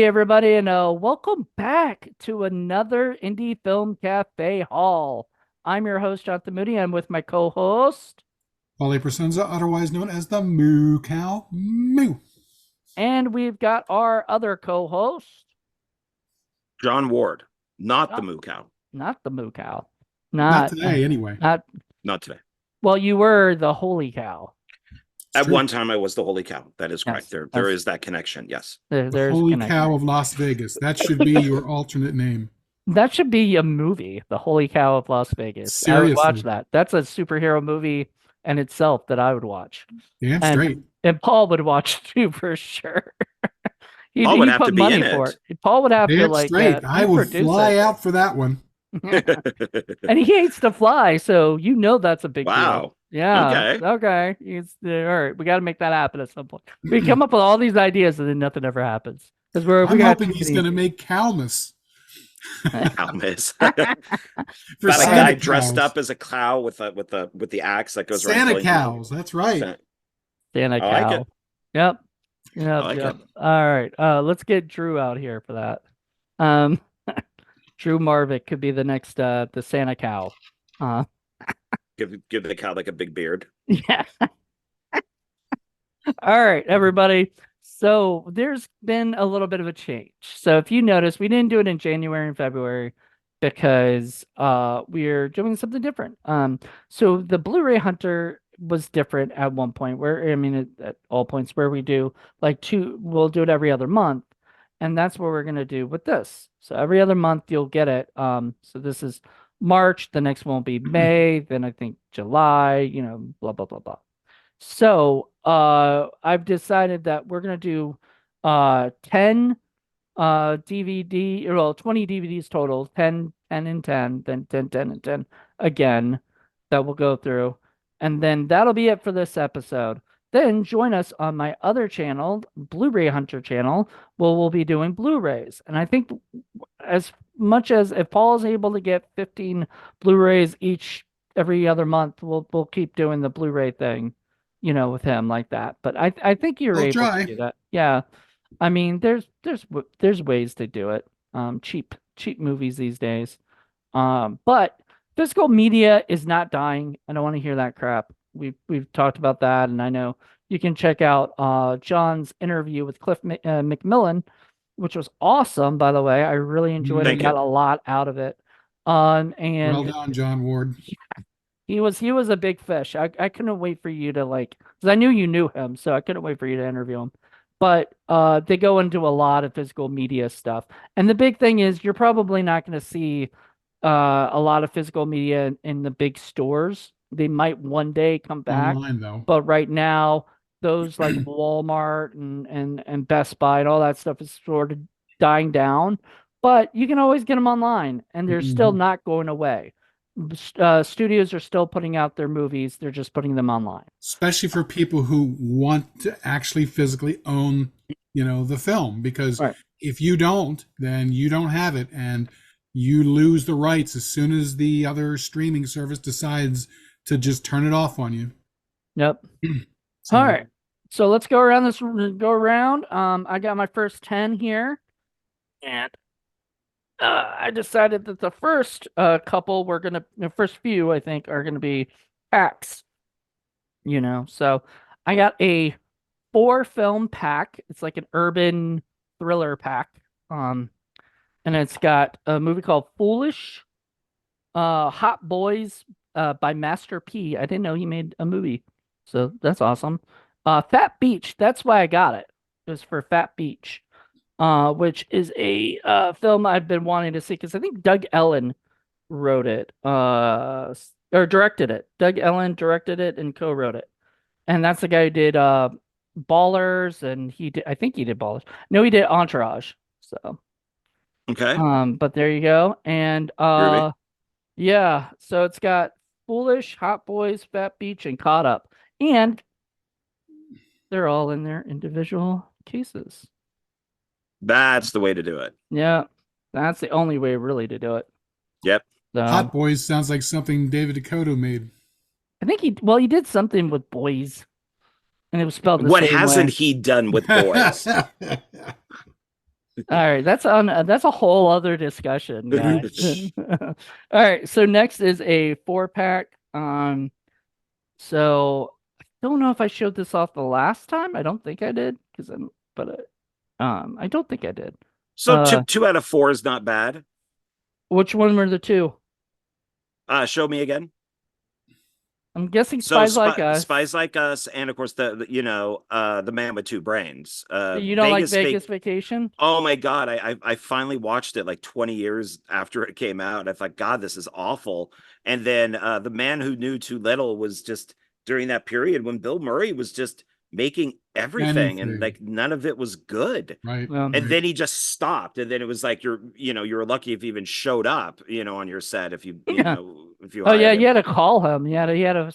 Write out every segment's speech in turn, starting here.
Hey everybody, and welcome back to another Indie Film Cafe haul. I'm your host, Jonathan Moody. I'm with my co-host, Presenza, otherwise known as the Moo Cow. Moo. and we've got our other co-host, John Ward, not the not, Moo Cow. not the Moo Cow, Not not, today, anyway. not. Not today. Well, you were the Holy Cow. It's At true. one time, I was the Holy Cow. That is correct. Yes, There is that connection. Yes. The there's a Holy connection. Cow of Las Vegas. That should be your alternate name. That should be a movie, The Holy Cow of Las Vegas. I would watch Seriously. that. That's a superhero movie in itself that I would watch. Damn straight. And Paul would watch too for sure. Paul would He'd have put to be money in for it. it. Paul would have to Damn straight. I he'd would produce fly it. out for that one. And he hates to fly, so you know that's a big deal. Wow. Yeah. Okay. Okay. All right. We got to make that happen at some point. We come up with all these ideas and then nothing ever happens because we I'm got hoping too he's many- going to make Calmus. Almas. For Got a Santa guy dressed cows. up as a cow with the axe that goes around. Santa killing cows. That's right. people. Santa I cow. like it. Yep. I like it. All right. Let's get Drew out here for that. Um, Drew Marvick could be the next the Santa cow. Give the cow like a big beard. Yeah. All right, everybody. So there's been a little bit of a change. So if you notice, we didn't do it in January and February because we're doing something different. So the Blu Ray Hunter was different at one point where at all points where we do we'll do it every other month. And that's what we're gonna do with this. So every other month you'll get it. So this is March, the next one will be May, then I think July, blah blah blah blah. So I've decided that we're gonna do 10 DVD, well 20 DVDs total, 10, 10 and 10, then 10, 10 and 10 again that we'll go through. And then that'll be it for this episode. Then join us on my other channel, Blu Ray Hunter channel, where we'll be doing Blu-rays. And I think as much as if Paul is able to get 15 Blu-rays each every other month, we'll keep doing the Blu-ray thing, with him like that. But I think you're We'll able try. to do that. Yeah. I mean, there's ways to do it. Cheap movies these days. But physical media is not dying. I don't want to hear that crap. We've talked about that, and I know you can check out John's interview with Cliff McMillan, which was awesome, by the way. I really enjoyed it. Thank Got you. a lot out of it. And Well done, John Ward. he was a big fish. I couldn't wait for you to because I knew you knew him, so I couldn't wait for you to interview him. But they go into a lot of physical media stuff, and the big thing is you're probably not going to see a lot of physical media in the big stores. They might one day come back, Online, though. but right now those like Walmart and Best Buy and all that stuff is sort of dying down. But you can always get them online, and they're still not going away. Studios are still putting out their movies. They're just putting them online. Especially for people who want to actually physically own, the film. Because Right. if you don't, then you don't have it. And you lose the rights as soon as the other streaming service decides to just turn it off on you. Yep. So, All right. So let's go around. I got my first 10 here. And I decided that the first couple the first few, I think, are going to be packs. So I got a 4-film pack. It's like an urban thriller pack. And it's got a movie called Foolish, Hot Boys by Master P. I didn't know he made a movie. So that's awesome. Fat Beach, that's why I got it. It was for Fat Beach. Which is a film I've been wanting to see because I think Doug Ellen wrote it, or directed it. Doug Ellen directed it and co-wrote it, and that's the guy who did Ballers, and I think he did Ballers. No, he did Entourage. So, Okay. but there you go, and Groovy. yeah. So it's got Foolish, Hot Boys, Fat Beach, and Caught Up, and they're all in their individual cases. That's the way to do it. Yeah, that's the only way really to do it. Yep. So, Hot Boys sounds like something David Dakota made. I think he did something with boys, and it was spelled the What same hasn't way. he done with boys? All right, that's a whole other discussion, guys. All right, so next is a 4-pack. So I don't know if I showed this off the last time. I don't think I did I don't think I did. So two out of four is not bad. Which one were the two? Show me again. I'm guessing So Spies Like Us. Spies Like Us, and of course the Man with Two Brains. You don't like Vegas Vegas Vacation? Oh my God, I finally watched it like 20 years after it came out. I thought, God, this is awful. And then The Man Who Knew Too Little was just during that period when Bill Murray was just making everything, and like none of it was good. Right. And then he just stopped, and then it was like you're lucky if he even showed up, on your set if you Oh yeah, hired you him. had to call him. You had a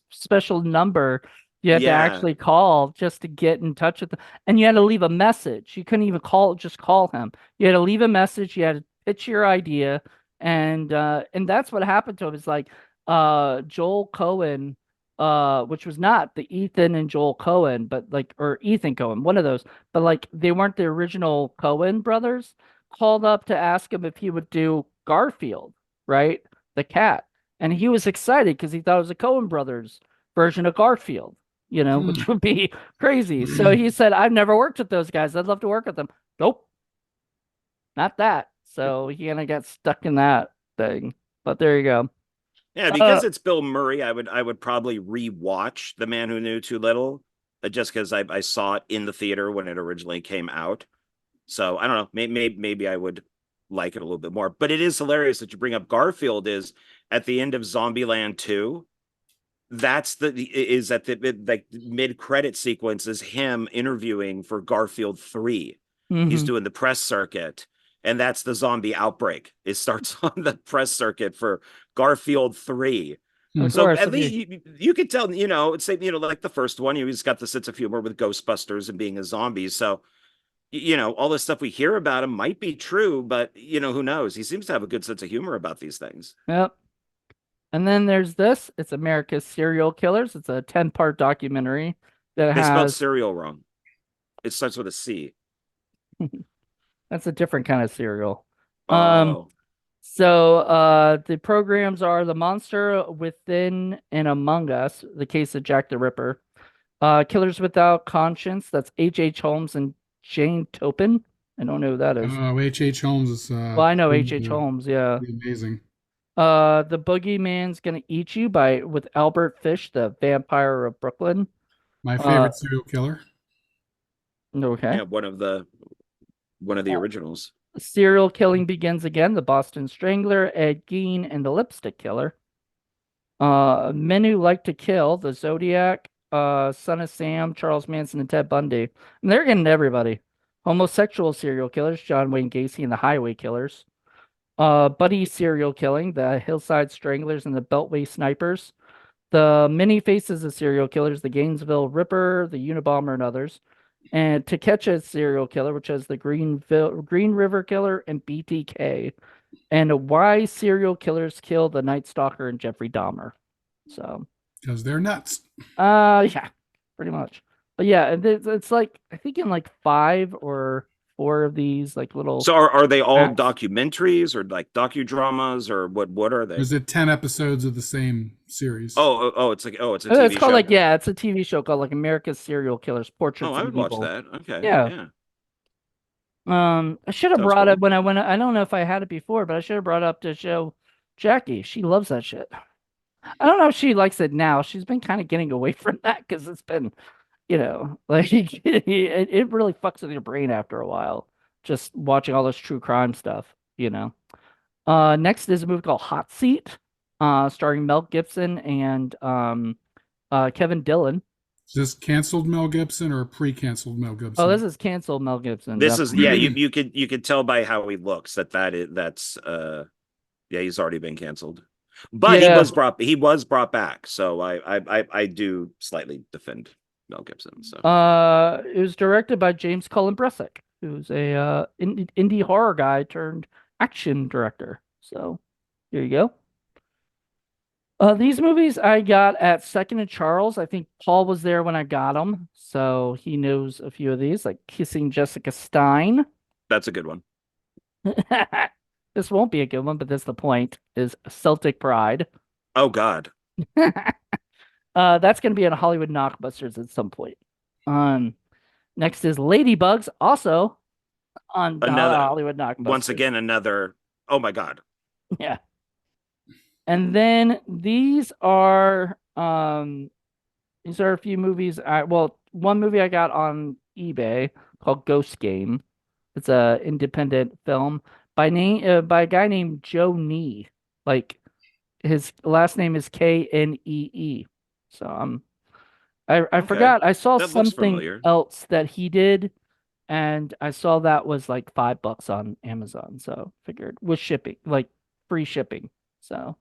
special number you had to Yeah. actually call just to get in touch with them. And you had to leave a message. You couldn't even just call him. You had to leave a message, you had to pitch your idea, and that's what happened to him. It's like Joel Cohen, which was not the Ethan and Joel Cohen, but like, or Ethan Cohen, one of those, but like they weren't the original Cohen brothers, called up to ask him if he would do Garfield, right? The cat. And he was excited because he thought it was a Coen Brothers version of Garfield, which would be crazy. So he said, I've never worked with those guys. I'd love to work with them. Nope, not that. So he kind of got stuck in that thing. But there you go. Yeah, because it's Bill Murray, I would probably rewatch The Man Who Knew Too Little, just because I saw it in the theater when it originally came out. So I don't know, maybe I would like it a little bit more. But it is hilarious that you bring up Garfield. Is at the end of Zombieland 2. That's at the like mid-credit sequence is him interviewing for Garfield 3. He's doing the press circuit, and that's the zombie outbreak. It starts on the press circuit for Garfield 3. So at least you could tell, it's like the first one, he's got the sense of humor with Ghostbusters and being a zombie. So all this stuff we hear about him might be true, but who knows? He seems to have a good sense of humor about these things. Yep. And then there's this. It's America's Serial Killers. It's a 10-part documentary that They spelled has. cereal wrong. It starts with a C. That's a different kind of cereal. Oh. So the programs are The Monster Within and Among Us, The Case of Jack the Ripper, Killers Without Conscience, that's H.H. Holmes and Jane Topin. I don't know who that is. Oh, H.H. Holmes is well, I know H.H. Holmes, yeah. Amazing. The Boogeyman's Gonna Eat You with Albert Fish, the Vampire of Brooklyn. My favorite serial killer. Okay. Yeah, one of the originals. Serial Killing Begins Again, The Boston Strangler, Ed Gein, and The Lipstick Killer. Men Who Like to Kill, The Zodiac, Son of Sam, Charles Manson, and Ted Bundy. And they're getting everybody. Homosexual serial killers, John Wayne Gacy and the Highway Killers. Buddy serial killing, the Hillside Stranglers and the Beltway Snipers. The Many Faces of Serial Killers, the Gainesville Ripper, the Unabomber, and others. And To Catch a Serial Killer, which has the Green River Killer and BTK. And Why Serial Killers Kill the Night Stalker and Jeffrey Dahmer. So, because they're nuts. Yeah, pretty much. But yeah, it's like I think in like 5 or 4 of these like little. So are they all documentaries or like docudramas or what are they? Is it 10 episodes of the same series? It's a TV it's called show. it's a TV show called like America's Serial Killers Portraits. I would watch that. Okay. Yeah. I should have brought it when I went. I don't know if I had it before, but I should have brought it up to show Jackie. She loves that shit. I don't know if she likes it now. She's been kind of getting away from that because it's been, like it really fucks with your brain after a while. Just watching all this true crime stuff, Next is a movie called Hot Seat, starring Mel Gibson and Kevin Dillon. Is this canceled Mel Gibson or pre-canceled Mel Gibson? Oh, this is canceled Mel Gibson. This is you could tell by how he looks that's he's already been canceled. But he was brought back, so I do slightly defend Mel Gibson. So it was directed by James Cullen Bressick, who's a indie horror guy turned action director. So here you go. These movies I got at Second and Charles. I think Paul was there when I got them, so he knows a few of these, like Kissing Jessica Stein, That's a good one. This won't be a good one, but that's the point, is Celtic Pride. Oh God. That's going to be on Hollywood Knockbusters at some point. Um, Next is Ladybugs, also on Another Hollywood once Knockbusters. again another. Oh my God. Yeah. And then these are a few movies. Well, one movie I got on eBay called Ghost Game. It's a independent film by a guy named Joe Nee. Like his last name is Knee. So I Okay. forgot. I saw That looks something familiar. else that he did, and I saw that was like $5 on Amazon. So figured with shipping, like free shipping. So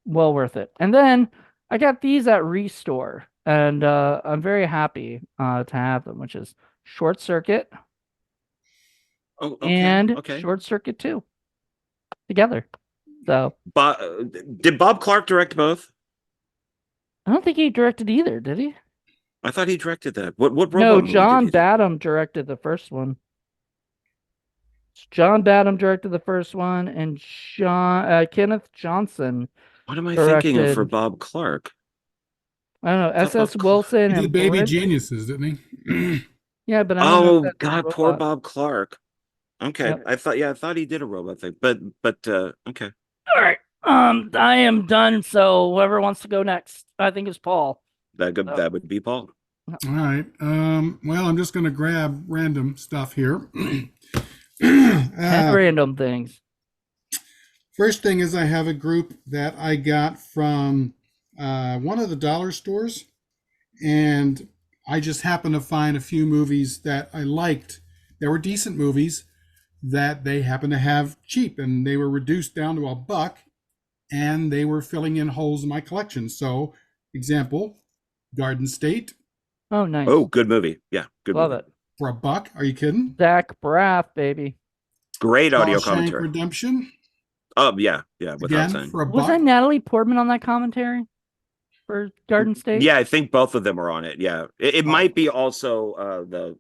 well worth it. And then I got these at Restore, and I'm very happy to have them, which is Short Circuit Oh, okay. and Okay. Short Circuit 2 together. So Did Bob Clark direct both? I don't think he directed either, did he? I thought he directed that. What No, robot movie did John he do? Badham directed the first one. John Badham directed the first one, and Kenneth Johnson What am I thinking of for directed. Bob Clark? I don't know, I thought S.S. Bob Clark. Wilson He did and Baby Bridge. Geniuses, didn't he? Yeah, but I don't know if Oh that's his God, poor robot. Bob Clark. Okay. Yep. I thought he did a robot thing. But okay. All right. I am done. So whoever wants to go next, I think it's Paul. So, That would be Paul. All right. Well, I'm just going to grab random stuff here. 10 random things. First thing is I have a group that I got from one of the dollar stores, and I just happened to find a few movies that I liked. They were decent movies that they happened to have cheap, and they were reduced down to $1, and they were filling in holes in my collection. So, example, Garden State Oh, nice. Oh, good movie. Yeah, good Love movie. it. for $1. Are you kidding? Zach Braff, baby. Great audio Shawshank commentary. Redemption Oh yeah, without again saying. for a Was buck. that Natalie Portman on that commentary for Garden State? Yeah, I think both of them are on it. Yeah, it might be also the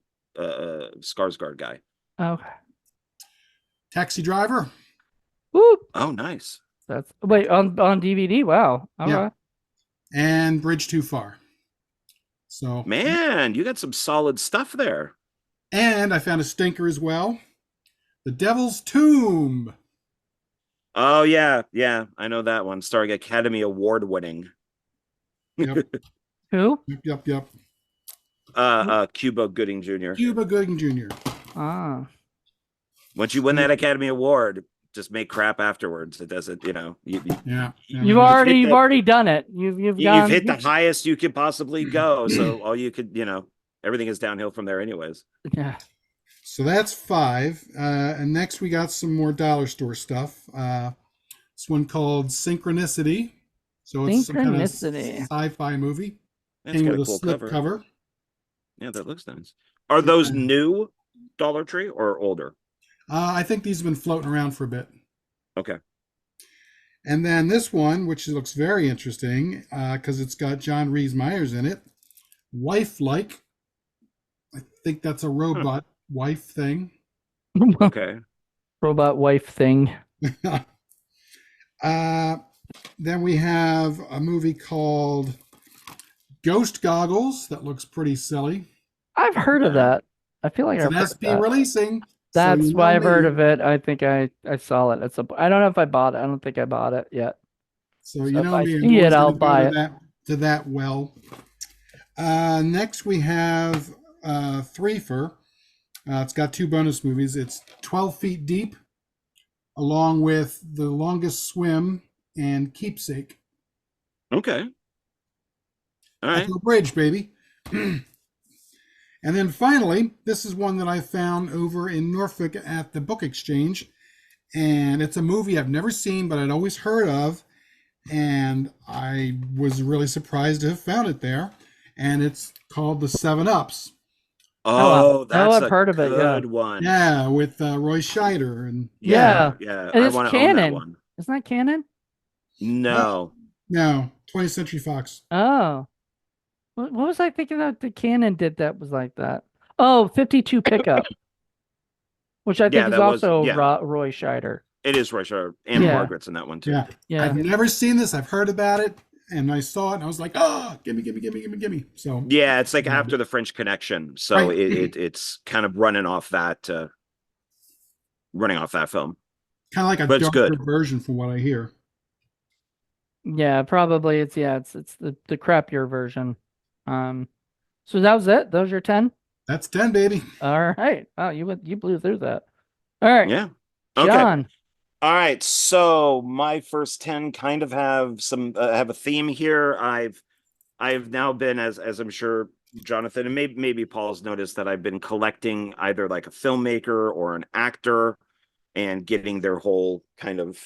Skarsgård guy. Oh, Taxi Driver. whoop. Oh, nice. That's wait on DVD. Wow. Okay. Yeah. And Bridge Too Far. So, Man, you got some solid stuff there. and I found a stinker as well. The Devil's Tomb. Oh yeah, I know that one. Starring Academy Award winning. Yep. Who? Yep. Cuba Gooding Jr. Cuba Gooding Jr. Ah. Once you win that Academy Award, just make crap afterwards. It doesn't, Yeah. You've hit already done it. You've you've gone. hit the highest you could possibly go. So all you could, everything is downhill from there anyways. Yeah. So that's 5. And next we got some more dollar store stuff. This one called Synchronicity. So it's some kind of Synchronicity. sci-fi movie. That's Came got with a a cool slip cover. cover. Yeah, that looks nice. Are those new Dollar Tree or older? I think these have been floating around for a bit. Okay. And then this one, which looks very interesting because it's got John Rhys Meyers in it. Wife-like. I think that's a robot wife thing. Okay. Robot wife thing. Then we have a movie called Ghost Goggles that looks pretty silly. I've heard of that. I feel like It's I've an heard of SP that. releasing. That's so why I've heard me. of it. I think I saw it. I don't know if I bought it. I don't think I bought it yet. So you if know I me. I'm see it, always I'll gonna go buy to it. that well. Next we have Threefer. It's got 2 bonus movies. It's 12 Feet Deep, along with The Longest Swim and Keepsake. Okay. All right. Echo Bridge, baby. And then finally, this is one that I found over in Norfolk at the Book Exchange. And it's a movie I've never seen, but I'd always heard of. And I was really surprised to have found it there. And it's called The 7-Ups. Oh, that's I've heard of it, yeah. good one. Yeah, with Roy Scheider. And Yeah. Yeah. And I it's want to own that canon. one. Isn't that canon? No. no, 20th Century Fox. Oh. What was I thinking that the canon did that was like that? Oh, 52 pickup. which I think Yeah, is that was also yeah. Roy Scheider. It is Russia, and Yeah. Margaret's in that one too. Yeah. Yeah. I've never seen this. I've heard about it, and I saw it, and I was like, oh, gimme, gimme, gimme, gimme, gimme. So Yeah, it's like after the French Connection, so right, it's kind of running off that film, kind of like a but it's darker good. version from what I hear. Yeah, probably it's the crappier version. Um, so that was it. Those are your 10. That's 10, baby. All right. Wow, you blew through that. All right, Yeah. Okay. John. All right. So my first 10 kind of have a theme here. I've now been, as I'm sure Jonathan and maybe Paul's noticed, that I've been collecting either like a filmmaker or an actor and getting their whole kind of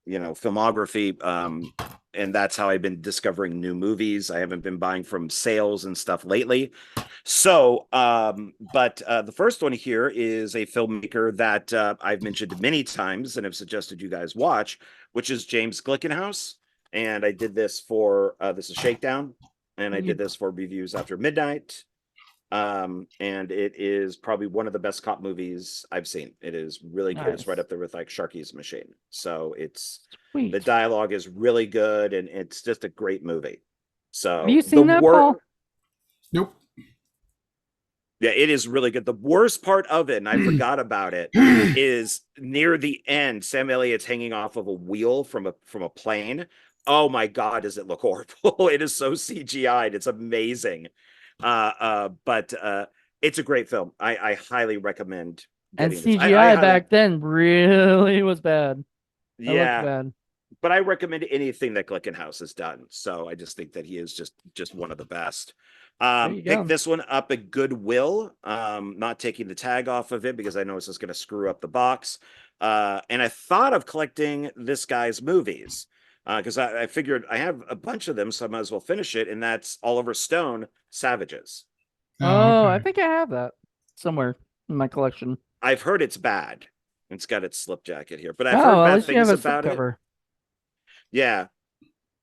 filmography. And that's how I've been discovering new movies. I haven't been buying from sales and stuff lately. So, but the first one here is a filmmaker that I've mentioned many times and have suggested you guys watch, which is James Glickenhaus. And I did this for this is Shakedown, and I did this for Reviews After Midnight. And it is probably one of the best cop movies I've seen. It is really good. It's right Nice. up there with like Sharky's Machine. So it's the Sweet. dialogue is really good, and it's just a great movie. Have you So the seen that, Paul? Nope. Yeah, it is really good. The worst part of it, and I forgot about it, is near the end. Sam Elliott's hanging off of a wheel from a plane. Oh my God, does it look horrible? It is so CGI'd. It's amazing. But it's a great film. I highly recommend And getting this. CGI back then really was bad. It looked Yeah, bad. but I recommend anything that Glickenhaus has done. So I just think that he is just one of the best. There you Pick go. this one up at Goodwill. Not taking the tag off of it because I know it's just going to screw up the box. And I thought of collecting this guy's movies because I figured I have a bunch of them, so I might as well finish it. And that's Oliver Stone, Savages. Oh, Oh, I okay. think I have that somewhere in my collection. I've heard it's bad. It's got its slip jacket here, but I've Oh, heard well, at bad least you have things a slip about it. cover. Yeah.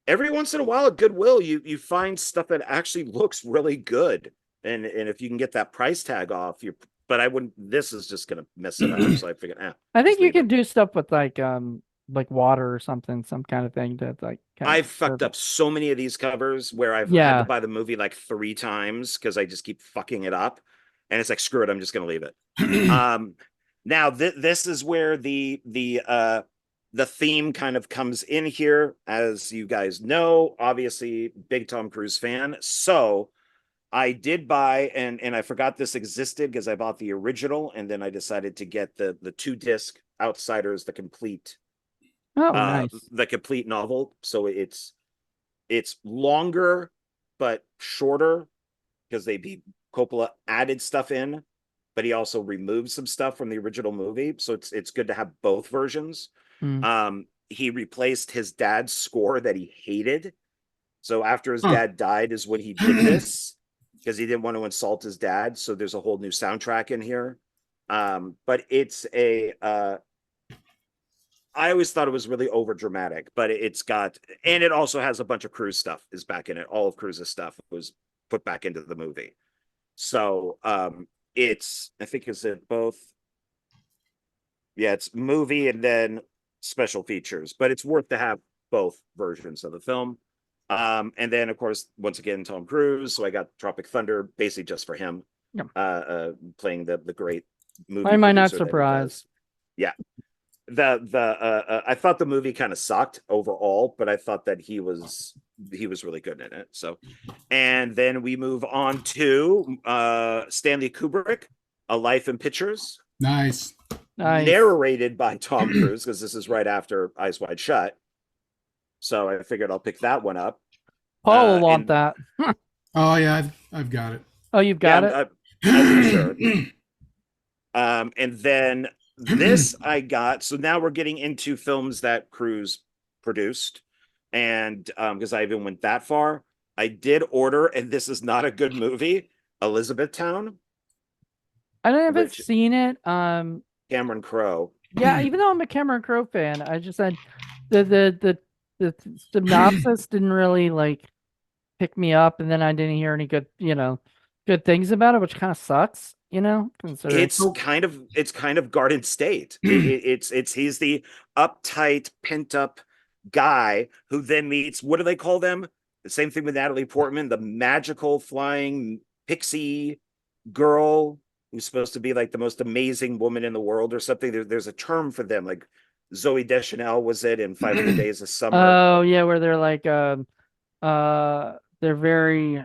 Every once in a while at Goodwill, you find stuff that actually looks really good. And if you can get that price tag off, but I wouldn't, this is just gonna mess it up. So I figured, I think just you leave could it. do stuff with like water or something, some kind of thing to like kind of I've preserve fucked it. up so many of these covers where I've had to Yeah. buy the movie like 3 times because I just keep fucking it up. And it's like, screw it, I'm just gonna leave it. Now this is where the theme kind of comes in here. As you guys know, obviously big Tom Cruise fan. So I did buy, and I forgot this existed because I bought the original, and then I decided to get the 2 disc Outsiders, Oh, nice. the complete novel. So it's longer but shorter because Coppola added stuff in, but he also removed some stuff from the original movie. So it's good to have both versions. Mm. He replaced his dad's score that he hated. So after his Huh. dad died is when he did this because he didn't want to insult his dad. So there's a whole new soundtrack in here. But it's I always thought it was really over dramatic, but and it also has a bunch of Cruise stuff is back in it. All of Cruise's stuff was put back into the movie. So I think is it both. Yeah, it's movie and then special features, but it's worth to have both versions of the film. And then of course, once again, Tom Cruise. So I got Tropic Thunder basically just for him, Yep. playing the great movie. Why am I not producer that he surprised? does. Yeah. I thought the movie kind of sucked overall, but I thought that he was really good in it. So, and then we move on to Stanley Kubrick, A Life in Pictures, Nice. Nice. narrated by Tom Cruise because this is right after Eyes Wide Shut. So I figured I'll pick that one up. Paul will want that. Oh yeah, I've got it. Oh, you've got it? I'm sure. And then this I got. So now we're getting into films that Cruise produced. And because I even went that far, I did order, and this is not a good movie, Elizabethtown. I haven't seen it. Cameron Crowe. Yeah, even though I'm a Cameron Crowe fan, I just said the synopsis didn't really like pick me up, and then I didn't hear any good things about it, which kind of sucks. considering. It's kind of Garden State. He's the uptight, pent up guy who then meets, what do they call them? The same thing with Natalie Portman, the magical flying pixie girl who's supposed to be like the most amazing woman in the world or something. There's a term for them, like Zoe Deschanel was it in 500 Days of Summer. Oh yeah, where they're like they're very.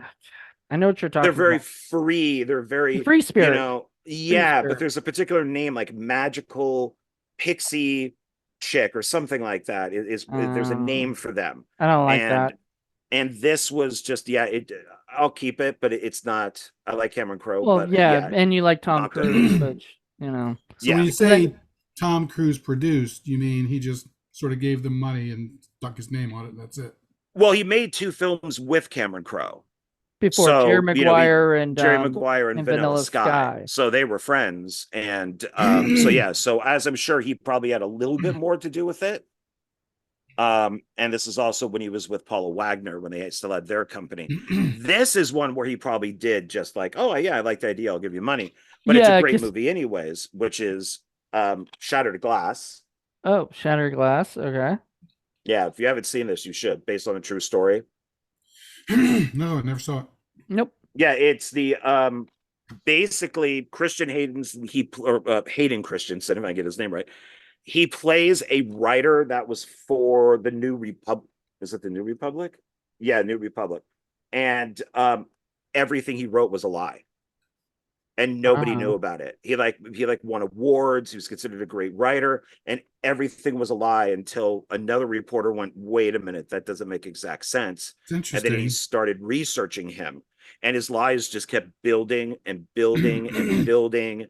I know what you're They're talking very about. free. They're very, Free spirit. Free yeah, but spirit. there's a particular name like magical pixie chick or something like that. There's a name for them. I don't like And that. this was just, yeah, I'll keep it, but it's not. I like Cameron Crowe, Well, but yeah, yeah, and you like Tom not good. Cruise, which So when Yeah. you say Tom Cruise produced, you mean he just sort of gave them money and stuck his name on it, and that's it? Well, he made two films with Cameron Crowe. before Jerry So, Maguire and Jerry Maguire and Vanilla Vanilla Sky. Sky. So they were friends. And so yeah, so as I'm sure he probably had a little bit more to do with it. And this is also when he was with Paula Wagner when they still had their company. This is one where he probably did just like, oh yeah, I like the idea, I'll give you money. But it's a Yeah, great movie anyways, which is Shattered Glass. oh, Shattered Glass. Okay. Yeah, if you haven't seen this, you should, based on a true story. No, I never saw it. Nope. Yeah, it's the basically Christian Hayden's Hayden Christensen, if I get his name right. He plays a writer that was for the New Republic. Is it the New Republic? Yeah, New Republic. And everything he wrote was a lie. And nobody knew about it. He won awards. He was considered a great writer, and everything was a lie until another reporter went, "Wait a minute, that doesn't make exact sense." It's interesting. And then he started researching him, and his lies just kept building and building and building,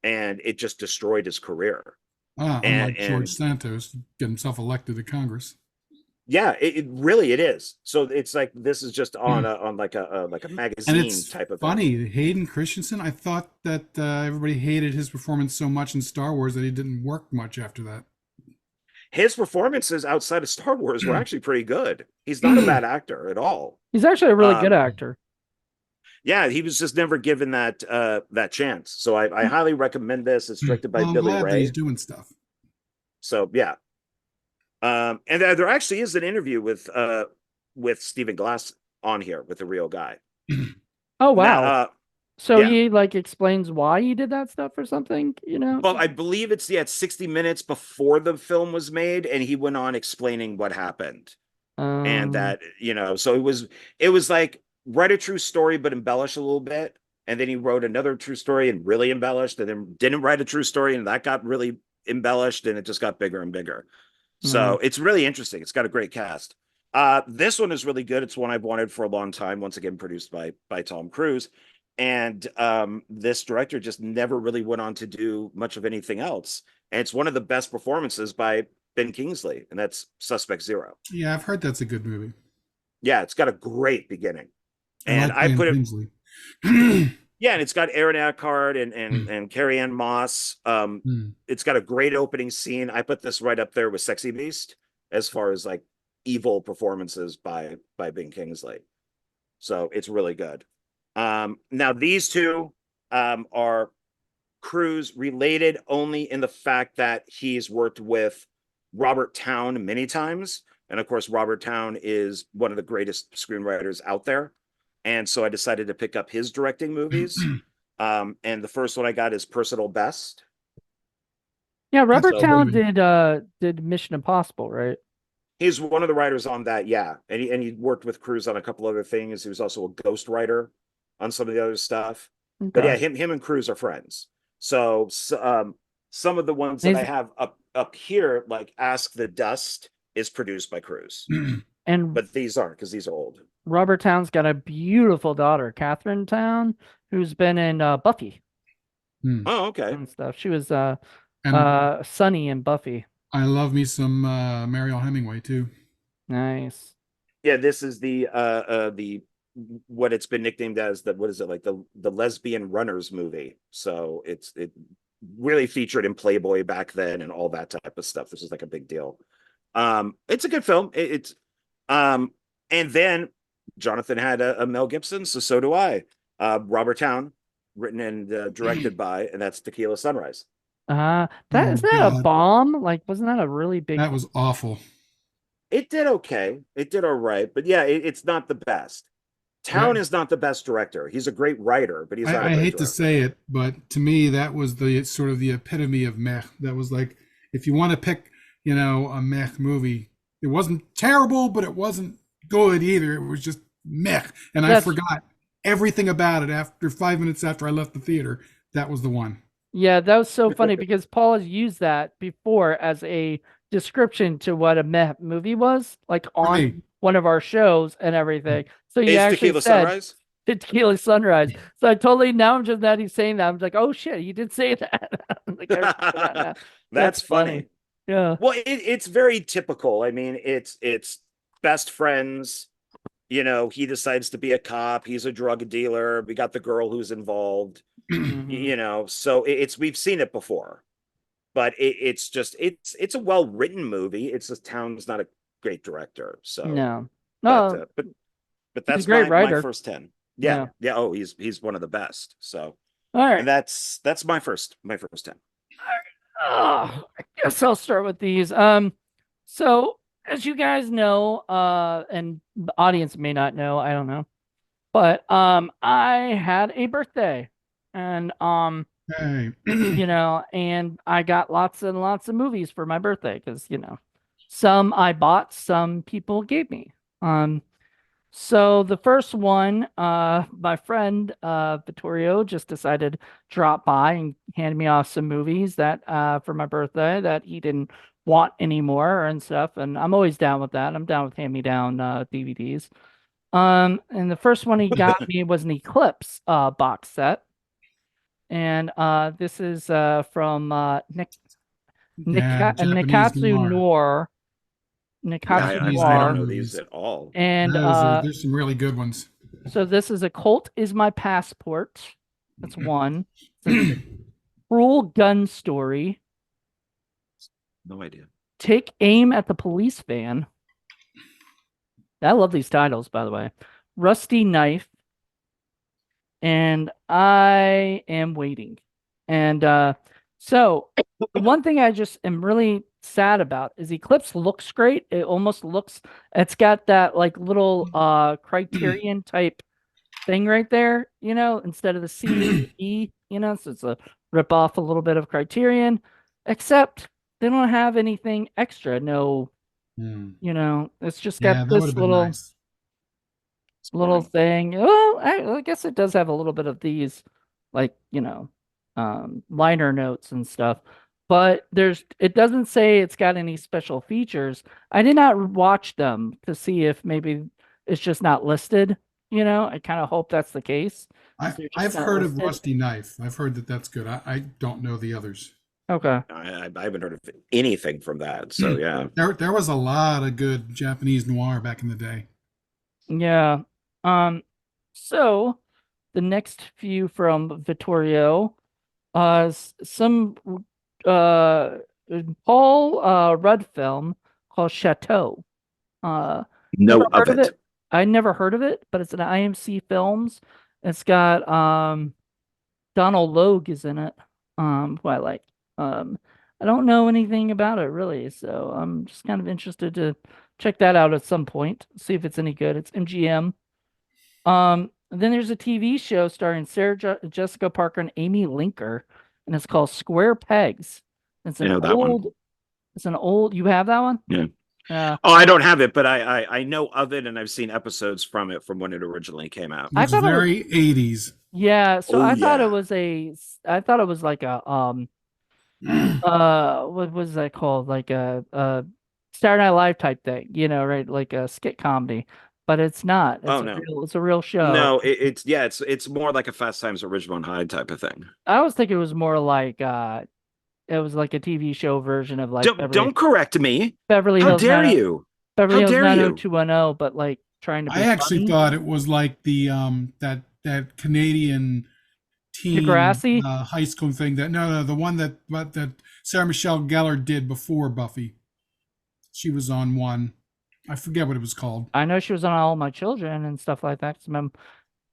and it just destroyed his career. Unlike George Santos, get himself elected to Congress. Yeah, it really it is. So it's like this is just on like a magazine and it's type of funny. thing. Hayden Christensen, I thought that everybody hated his performance so much in Star Wars that he didn't work much after that. His performances outside of Star Wars were actually pretty good. He's not a bad actor at all. He's actually a really good actor. Yeah, he was just never given that chance. So I highly recommend this. It's directed by Billy glad Ray. that he's doing stuff. So yeah. And there actually is an interview with Stephen Glass on here with the real guy. Oh wow! Now, so he like explains why he did that stuff or something, Well, I believe it's 60 minutes before the film was made, and he went on explaining what happened, and that so it was like write a true story but embellish a little bit, and then he wrote another true story and really embellished, and then didn't write a true story and that got really embellished, and it just got bigger and bigger. So it's really interesting. It's got a great cast. This one is really good. It's one I've wanted for a long time. Once again, produced by Tom Cruise. And this director just never really went on to do much of anything else. And it's one of the best performances by Ben Kingsley, and that's Suspect Zero. Yeah, I've heard that's a good movie. Yeah, it's got a great beginning. And I put it. Yeah, and it's got Aaron Eckhart and Carrie Ann Moss. It's got a great opening scene. I put this right up there with Sexy Beast as far as like evil performances by Ben Kingsley. So it's really good. Now these two are Cruise related only in the fact that he's worked with Robert Towne many times. And of course, Robert Towne is one of the greatest screenwriters out there. And so I decided to pick up his directing movies. And the first one I got is Personal Best. Yeah, Robert Towne did Mission Impossible, right? He's one of the writers on that, yeah. And he worked with Cruise on a couple other things. He was also a ghostwriter on some of the other stuff. Okay. But yeah, him and Cruise are friends. So some of the ones that I have up here, like Ask the Dust, is produced by Cruise. But these aren't, because these are old. Robert Towne's got a beautiful daughter, Catherine Towne, who's been in Buffy. Oh, okay. And stuff. She was Sunny in Buffy. I love me some Mariel Hemingway too. Nice. Yeah, this is the what it's been nicknamed as the lesbian runners movie. So it really featured in Playboy back then and all that type of stuff. This is like a big deal. It's a good film. And then Jonathan had a Mel Gibson, so do I. Robert Towne written and directed by, and that's Tequila Sunrise. That Oh isn't that a God, bomb? Like, wasn't that a really big? that was awful. It did okay. It did all right, but yeah, it's not the best. That Town is not the best director. He's a great writer, but he's not a I great hate to director. say it, but to me that was the sort of the epitome of meh. That was like if you want to pick, a meh movie, it wasn't terrible, but it wasn't good either. It was just meh, and I That's forgot everything about it after 5 minutes after I left the theater. That was the one. Yeah, that was so funny because Paul has used that before as a description to what a meh movie was, like For on me. one of our shows and everything. So he Is actually Tequila said Sunrise? Tequila Sunrise. So I totally now I'm just that he's saying that. I'm like, oh shit, he did say that. I'm like, I remember that now. That's That's funny. funny. Yeah. Well, it's very typical. I mean, it's best friends. He decides to be a cop. He's a drug dealer. We got the girl who's involved. Hmm. So it's we've seen it before, but it's just it's a well written movie. It's just Town's not a great director. So, No. but No, he's a that's great my writer. first 10. Yeah, Yeah. yeah. Oh, he's one of the best. So, All and right. that's my first 10. I guess I'll start with these. So as you guys know, and the audience may not know, I don't know. But I had a birthday and Hey. and I got lots and lots of movies for my birthday because, some I bought, some people gave me. Um so the first one, my friend Vittorio just decided to drop by and hand me off some movies that for my birthday that he didn't want anymore and stuff. And I'm always down with that. I'm down with hand-me-down DVDs. And the first one he got me was an Eclipse box set. And this is from Yeah, Japanese Nikatsu noir. Noir. Yeah, Nikatsu Japanese I noir don't Noir. know these movies. at all. And There's some really good ones. so this is A Cult Is My Passport. That's one. It's a Cruel Gun Story. No idea. Take Aim at the Police Van. I love these titles, by the way. Rusty Knife. And I Am Waiting. And so the one thing I just am really sad about is Eclipse looks great. It's got that like little Criterion type thing right there, instead of the C, the E, so it's a rip off a little bit of Criterion, except they don't have anything extra. No, Hmm. it's just got Yeah, that would this have been nice. It's little boring. thing. Well, I guess it does have a little bit of these, like, liner notes and stuff. But it doesn't say it's got any special features. I did not watch them to see if maybe it's just not listed. I kind of hope that's the case. Is they're just I've not heard of listed? Rusty Knife. I've heard that that's good. I don't know the others. Okay. I haven't heard of anything from that. So yeah. There was a lot of good Japanese noir back in the day. Yeah. Um, so the next few from Vittorio, some uh Paul Rudd film called Chateau. Never No of heard of it. it. I never heard of it, but it's an IMC Films. It's got Donald Logue is in it. Who I like. Um, I don't know anything about it really, so I'm just kind of interested to check that out at some point. See if it's any good. It's MGM. And then there's a TV show starring Jessica Parker and Amy Linker, and it's called Square Pegs. It's an That one. old. It's an old. You have that one? Yeah. Yeah. Oh, I don't have it, but I know of it, and I've seen episodes from it from when it originally came out. I Looks thought it was. very 80s. Yeah. So Oh I thought it yeah. was a. I thought it was like a what was that called? Like a Saturday Night Live type thing, right? Like a skit comedy, but it's not. Oh no. It's a real show. No, it's more like a Fast Times at Ridgemont High type of thing. I always think it was more like it was like a TV show version of like Don't correct me. Beverly How Hills dare 90 you? Beverly How Hills dare you? 90210, but like trying to I be actually funny. thought it was like the that Canadian teen Degrassi? high school thing that no, the one that Sarah Michelle Gellar did before Buffy. She was on one. I forget what it was called. I know she was on All My Children and stuff like that. 'Cause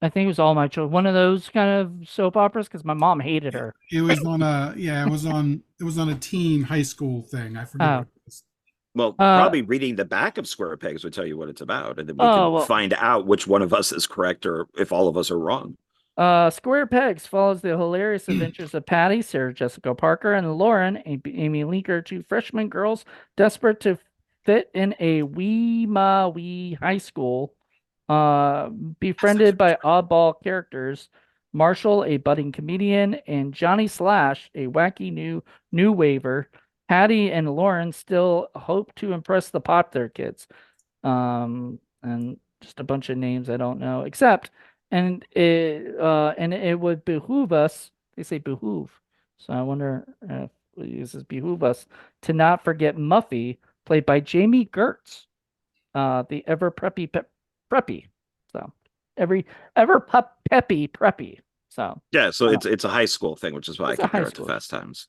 I think it was All My Children. One of those kind of soap operas because my mom hated her. It was on a yeah, it was on a teen high school thing. I forget what Oh, it was. Well, uh, probably reading the back of Square Pegs would tell you what it's about, and then we oh can well. find out which one of us is correct or if all of us are wrong. Square Pegs follows the hilarious adventures of Patty, Sarah Jessica Parker, and Lauren, Amy Linker, two freshman girls desperate to fit in a wee high school. Befriended by oddball characters, Marshall, a budding comedian, and Johnny Slash, a wacky new waver. Patty and Lauren still hope to impress the popular kids. And just a bunch of names I don't know, except and it would behoove us. They say behoove, so I wonder if it uses behoove us to not forget Muffy, played by Jamie Gertz, the ever preppy. So every ever peppy preppy. So Yeah, so uh, it's a high school thing, which is why I it's a high compare it to school. Fast Times.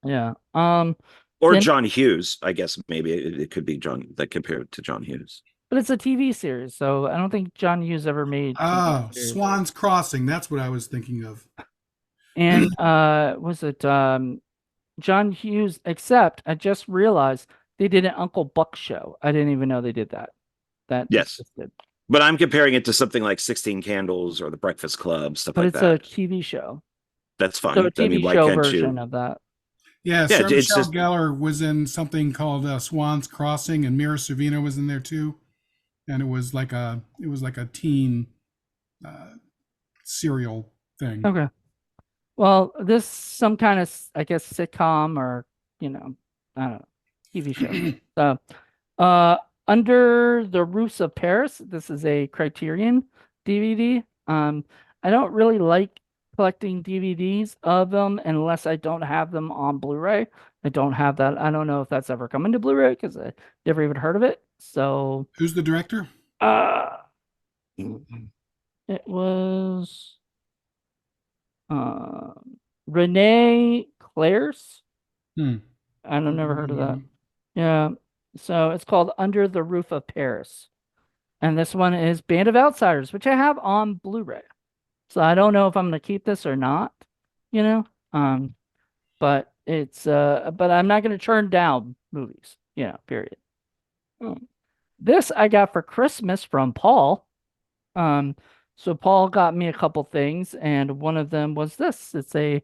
Yeah. Or Then John Hughes, I guess maybe it could be John that compared to John Hughes. but it's a TV series, so I don't think John Hughes ever made TV Oh, series. Swan's Crossing. That's what I was thinking of. And was it John Hughes? Except I just realized they did an Uncle Buck show. I didn't even know they did that. That Yes. existed. But I'm comparing it to something like 16 Candles or The Breakfast Club, stuff But like it's a that. TV show. That's So a fine. I mean, TV why show can't version you? of that. Yeah, Yeah, Sarah it's Michelle just Gellar was in something called Swan's Crossing, and Mira Sorvino was in there too. And it was like a teen uh, serial thing. Okay. Well, this some kind of I guess sitcom or I don't know TV show. So uh Under the Roofs of Paris. This is a Criterion DVD. I don't really like collecting DVDs of them unless I don't have them on Blu-ray. I don't have that. I don't know if that's ever come into Blu-ray because I never even heard of it. So Who's the director? uh it was uh Renee Claire's. Hmm. I've never heard of that. Mm, Yeah. So it's called Under the Roof of Paris. And this one is Band of Outsiders, which I have on Blu-ray. So I don't know if I'm gonna keep this or not, you know. But but I'm not gonna turn down movies, period. Hmm. This I got for Christmas from Paul. Um, so Paul got me a couple things, and one of them was this. It's a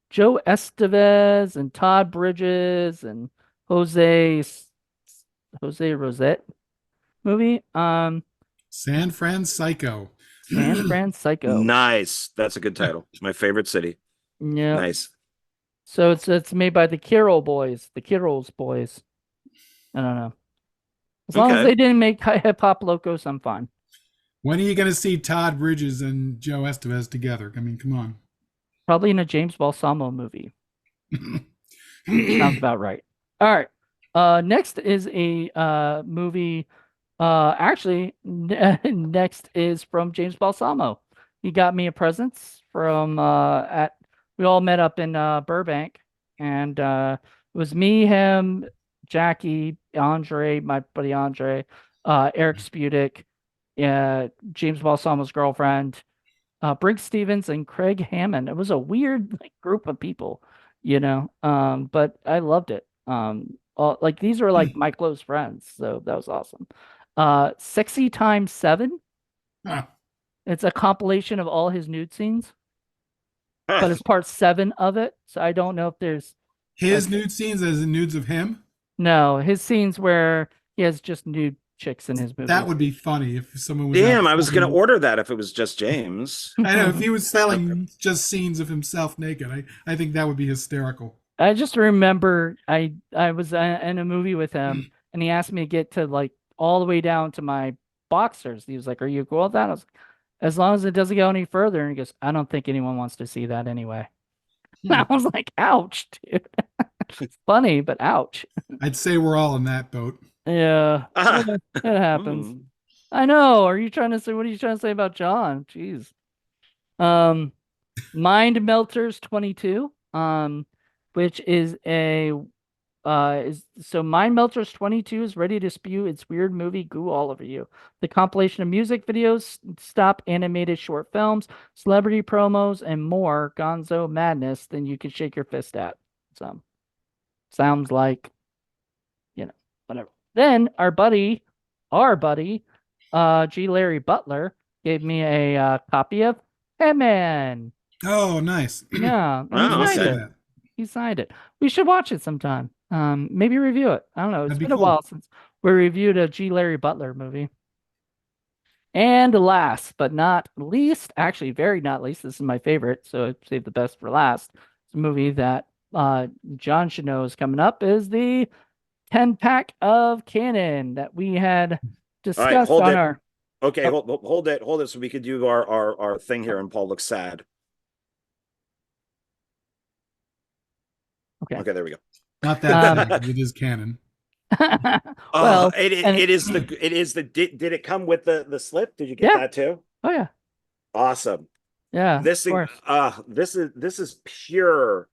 Joe Estevez and Todd Bridges and Jose Jose Rosette movie. San Francisco. San Francisco. nice. That's a good title. My favorite city. Yeah. Nice. So it's made by the Carroll boys, the Carrolls boys. I don't know. As long as Okay. they didn't make Hip Hop Locos, I'm fine. When are you going to see Todd Bridges and Joe Estevez together? I mean, come on. Probably in a James Balsamo movie. Sounds about right. All right. Next is a movie. Actually, next is from James Balsamo. He got me a presents from at we all met up in Burbank, and it was me, him, Jackie, Andre, my buddy Andre, Eric Spudic, James Balsamo's girlfriend, Briggs Stevens, and Craig Hammond. It was a weird group of people, but I loved it. Like these were like my close friends, so that was awesome. Sexy Times 7. Huh. It's a compilation of all his nude scenes, but it's part 7 of it. So I don't know if there's His like nude scenes as in nudes of him? no his scenes where he has just nude chicks in his That movies. would be funny if someone was Damn, out I was gonna selling. order that if it was just James. I know if he was selling just scenes of himself naked, I think that would be hysterical. I just remember I was in a movie with him, and he asked me to get to like all the way down to my boxers. He was like, "Are you cool with that?" I was, as long as it doesn't go any further. And he goes, "I don't think anyone wants to see that anyway." Hmm. I was like, "Ouch, dude." It's funny, but ouch. I'd say we're all in that boat. Yeah, Ah. it happens. Mm. I know. Are you trying to say what are you trying to say about John? Jeez. Um, Mind Melters 22. Which is a is so Mind Melters 22 is ready to spew its weird movie goo all over you. The compilation of music videos, stop animated short films, celebrity promos, and more gonzo madness than you can shake your fist at. So sounds like, whatever. Then our buddy, G. Larry Butler gave me a copy of Hitman. Oh, nice. Yeah, and he Oh, signed okay. it. He signed it. We should watch it sometime. Maybe review it. I don't know. It's That'd be been a cool. while since we reviewed a G. Larry Butler movie. And last but not least, actually very not least, this is my favorite, so I saved the best for last. It's a movie that John should know is coming up is the 10-pack of Canon that we had All right, discussed hold on it. our. Okay, Oh. hold it, so we could do our thing here, and Paul looks sad. Okay. Okay, there we go. Not that sad, it is canon. Well, it is the did it come with the slip? Did you get Yeah. that too? Oh yeah, Awesome. yeah. This of thing, course. this is pure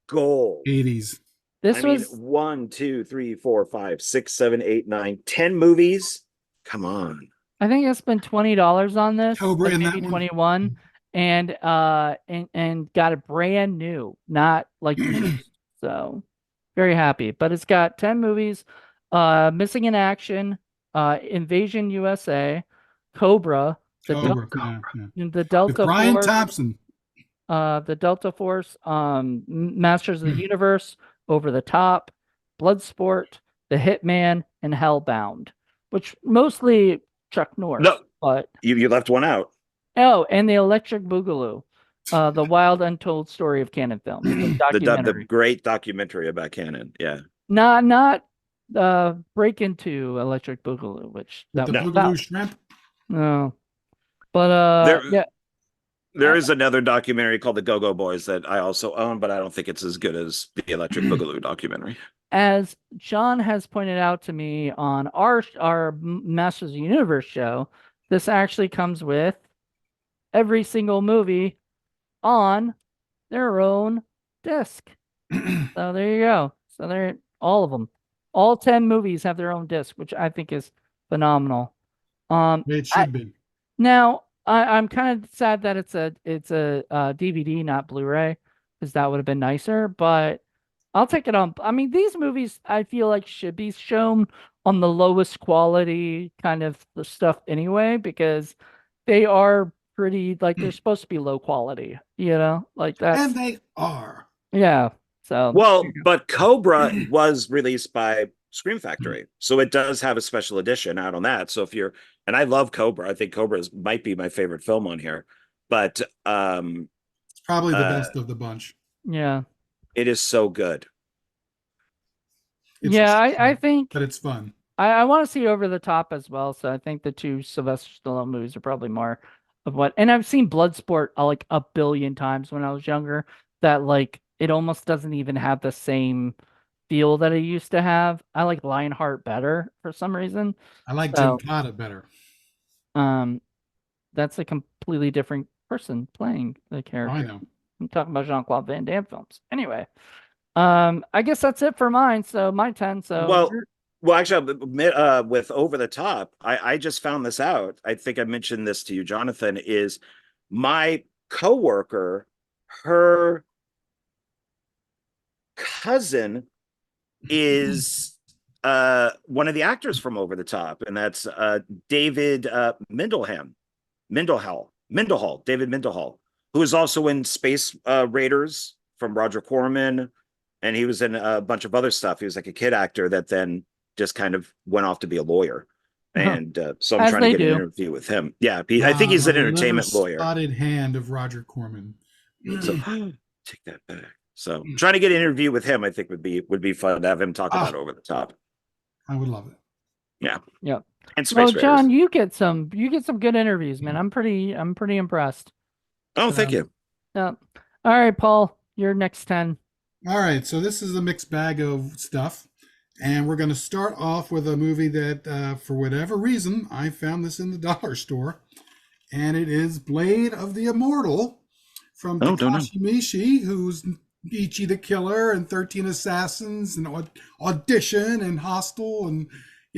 gold. 80s. This I mean, was 1, 2, 3, 4, 5, 6, 7, 8, 9, 10 movies. Come on. I think I spent $20 on this, Cobra like in that maybe one? 21, and got it brand new, not like used. So very happy. But it's got 10 movies, Missing in Action, Invasion USA, Cobra, the Cobra. Yeah. The With Delta Brian Force, Thompson. Masters of the Universe, Over the Top, Bloodsport, The Hitman, and Hellbound, which mostly Chuck Norris. No, But you left one out. oh, and the Electric Boogaloo, the wild untold story of Canon films, the The documentary. great documentary about Canon. Yeah. Not Break Into Electric Boogaloo, which With that the was Boogaloo about. Shrimp. No, but There yeah, there is another documentary called The Go-Go Boys that I also own, but I don't think it's as good as the Electric Boogaloo documentary. as John has pointed out to me on our Masters of the Universe show, this actually comes with every single movie on their own disc. So there you go. So they're all of them. All 10 movies have their own disc, which I think is phenomenal. It should be. Now I'm kind of sad that it's a DVD, not Blu-ray, because that would have been nicer. But I'll take it on. I mean, these movies I feel like should be shown on the lowest quality kind of the stuff anyway, because they are pretty like they're supposed to be low quality, like that's And they are. yeah. So Well, but Cobra was released by Scream Factory, so it does have a special edition out on that. So if you're, and I love Cobra, I think Cobra might be my favorite film on here, but It's probably the best of the bunch. yeah. it is so good. It's Yeah, cheap, I think but it's fun. I want to see Over the Top as well. So I think the two Sylvester Stallone movies are probably more of what. And I've seen Bloodsport like a billion times when I was younger. That like it almost doesn't even have the same feel that it used to have. I like Lionheart better for some reason. I like So Jim Cotta better. that's a completely different person playing the character. I know. I'm talking about Jean-Claude Van Damme films. Anyway, I guess that's it for mine. So my 10. So Well, actually, with Over the Top, I just found this out. I think I mentioned this to you, Jonathan, is my coworker, her cousin is one of the actors from Over the Top, and that's David David Mendenhall, who is also in Space Raiders from Roger Corman, and he was in a bunch of other stuff. He was like a kid actor that then just kind of went off to be a lawyer. And so I'm As trying to they get an do. interview with him. Yeah, I think he's an entertainment lawyer. Spotted hand of Roger Corman. So take that back. So trying to get an interview with him, I think would be fun to have him talk about Over the Top. I would love it. Yeah. Yeah. And Space Well, Raiders. John, you get some good interviews, man. I'm pretty impressed. Oh, thank you. Yeah. All right, Paul, your next 10. All right, so this is a mixed bag of stuff. And we're going to start off with a movie that, for whatever reason, I found this in the dollar store. And it is Blade of the Immortal from Takashi Mishi, who's Ichi the Killer and 13 Assassins and Audition and Hostel. And,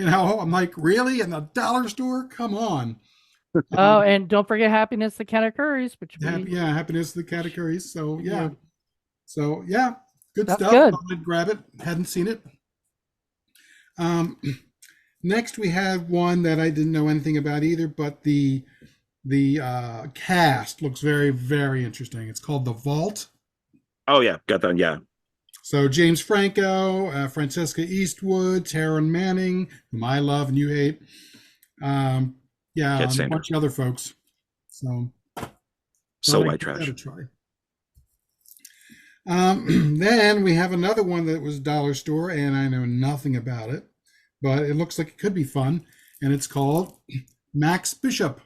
I'm like, really? In the dollar store? Come on. Oh, and don't forget Happiness, the Cat of Curries, which Happiness of the Categories. So, yeah, good that's stuff. good. I'd grab it. Hadn't seen it. Um, Next, we have one that I didn't know anything about either, but the cast looks very, very interesting. It's called The Vault. Oh yeah, got that. Yeah, So James Franco, Francesca Eastwood, Taryn Manning, whom I love and you hate. can't And a stand her. bunch of other folks. So So thought I'd white give trash. that a try. Then we have another one that was dollar store, and I know nothing about it, but it looks like it could be fun, and it's called Max Bishop,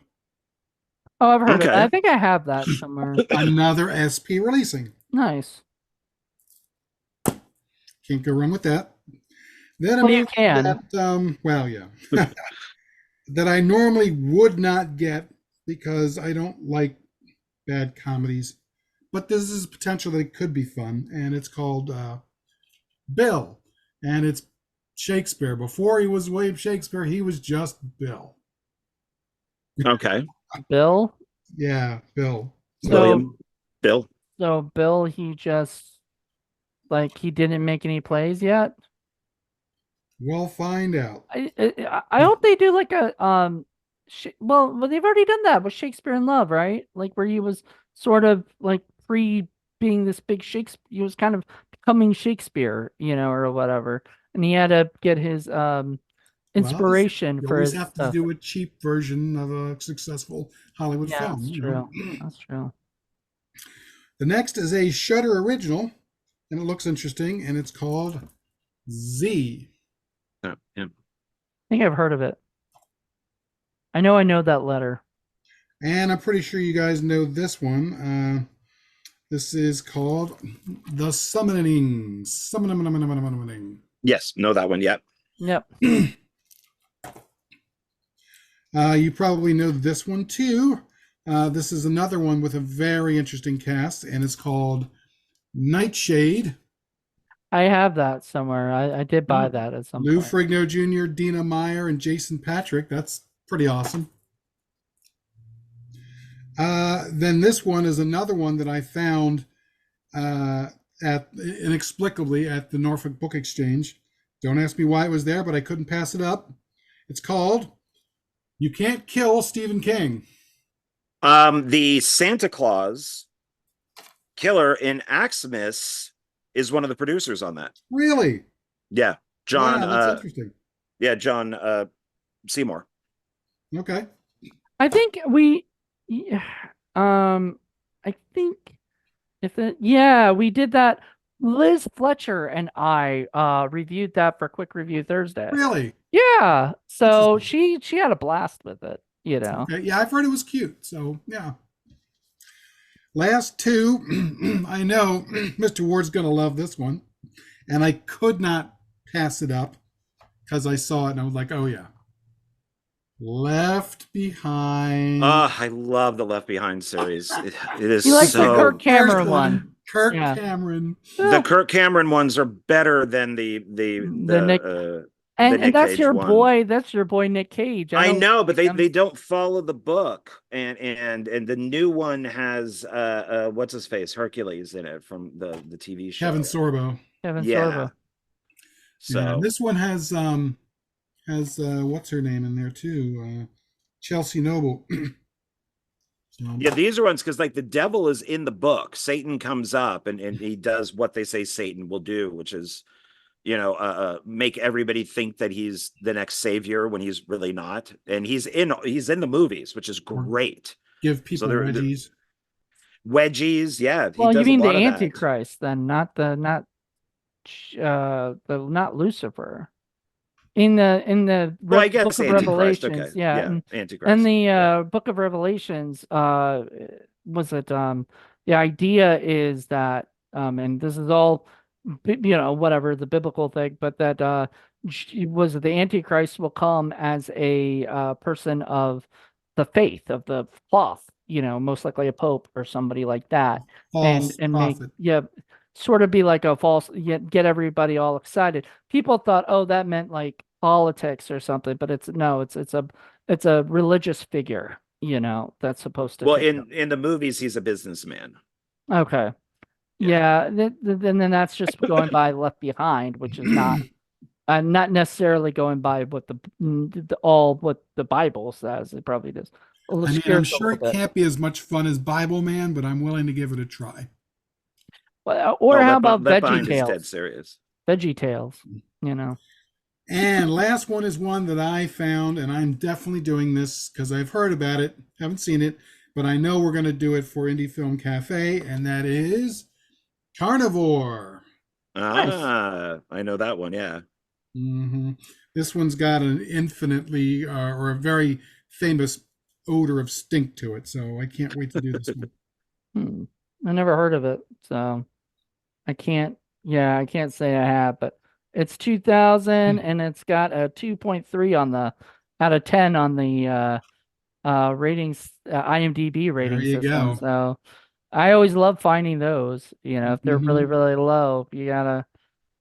Oh, I've heard of that. Okay. I think I have that somewhere. another SP releasing. Nice. Can't go wrong with that. Then a Well, you movie can. that, that I normally would not get because I don't like bad comedies, but this is potential that it could be fun, and it's called Bill, and it's Shakespeare. Before he was William Shakespeare, he was just Bill. Okay. Bill. Yeah, Bill. So William, Bill. So Bill, he just he didn't make any plays yet. we'll find out. I hope they do like a well they've already done that with Shakespeare in Love, right? Like where he was sort of like pre being this big Shakespeare, he was kind of becoming Shakespeare, or whatever, and he had to get his Well, inspiration you for always his have to stuff. do a cheap version of a successful Hollywood Yeah, film. that's true. That's true. The next is a Shudder original, and it looks interesting, and it's called Z. Oh, yeah. I think I've heard of it. I know that letter. And I'm pretty sure you guys know this one. This is called The Summoning. Summoning. Yes, know that one. Yeah. Yep. You probably know this one too. This is another one with a very interesting cast, and it's called Nightshade. I have that somewhere. I did buy that at some Lou point. Ferrigno Jr., Dina Meyer, and Jason Patrick. That's pretty awesome. Then this one is another one that I found at inexplicably at the Norfolk Book Exchange. Don't ask me why it was there, but I couldn't pass it up. It's called You Can't Kill Stephen King. The Santa Claus killer in Aximus is one of the producers on that. Really? Yeah, John. Wow, that's interesting. Yeah, John Seymour. Okay. I think I think we did that. Liz Fletcher and I reviewed that for Quick Review Thursday. Really? Yeah. So she had a blast with it, Okay. Yeah, I've heard it was cute. So yeah. Last two, I know Mr. Ward's gonna love this one, and I could not pass it up because I saw it and I was like, oh yeah. Left Behind. I love the Left Behind series. It is You like the so. Kirk Cameron one. Kirk Yeah. Cameron. The Kirk Cameron ones are better than the Nick the and Nick that's Cage your one. boy. That's your boy Nick Cage. I know, but think they don't follow the book, and the new one has what's his face, Hercules, in it from the TV show. Kevin Sorbo. Kevin Yeah. Sorbo. So Yeah, this one has what's her name in there too? Chelsea Noble. yeah, these are ones because like the devil is in the book. Satan comes up and he does what they say Satan will do, which is make everybody think that he's the next savior when he's really not. And he's in the movies, which is great. Give people wedgies. Wedgies, yeah. Well, you does mean a the lot of that. Antichrist then, not Lucifer. In the Well, I guess Book of Antichrist. Revelations, Okay. yeah, Antichrist. and the Book of Revelations, was it the idea is that and this is all whatever the biblical thing, but that was the Antichrist will come as a person of the faith of the cloth, most likely a pope or somebody like that, False and make prophet. yeah. sort of be like a false get everybody all excited. People thought, oh, that meant like politics or something, but it's no, it's a religious figure, that's supposed to Well, take in the movies, he's a businessman. Okay. Yeah. Yeah, then that's just going by Left Behind, which is not necessarily going by what all what the Bible says. It probably does I mean, I'm obscures a sure little it bit. can't be as much fun as Bible Man, but I'm willing to give it a try. Well, or Oh, how about Left Veggie Behind is dead Tales? serious. Veggie Tales, you know. And last one is one that I found, and I'm definitely doing this because I've heard about it, haven't seen it, but I know we're going to do it for Indie Film Cafe, and that is Carnivore. Nice. I know that one. Yeah. hmm This one's got an infinitely or a very famous odor of stink to it, so I can't wait to do this one. Hmm. I never heard of it, so I can't. Yeah, I can't say I have, but it's 2000 and it's got a 2.3 on the out of 10 on the ratings IMDb There rating you system. go. So I always love finding those. If they're really, hmm really low, you gotta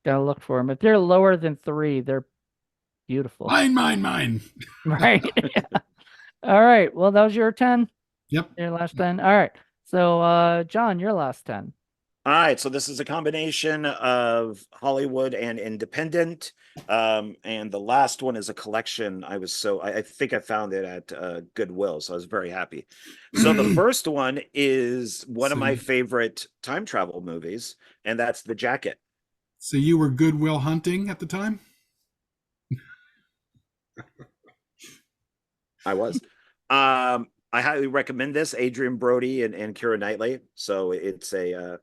look for them. If they're lower than 3, they're beautiful. Mine, mine, mine. Right? All right. Well, that was your 10. Yep. Your last 10. All right. So John, your last 10. All right, so this is a combination of Hollywood and independent. And the last one is a collection. I think I found it at Goodwill, so I was very happy. So the first one is one of my So, favorite time travel movies, and that's The Jacket. so you were Goodwill hunting at the time? I was. I highly recommend this. Adrian Brody and Keira Knightley. So it's a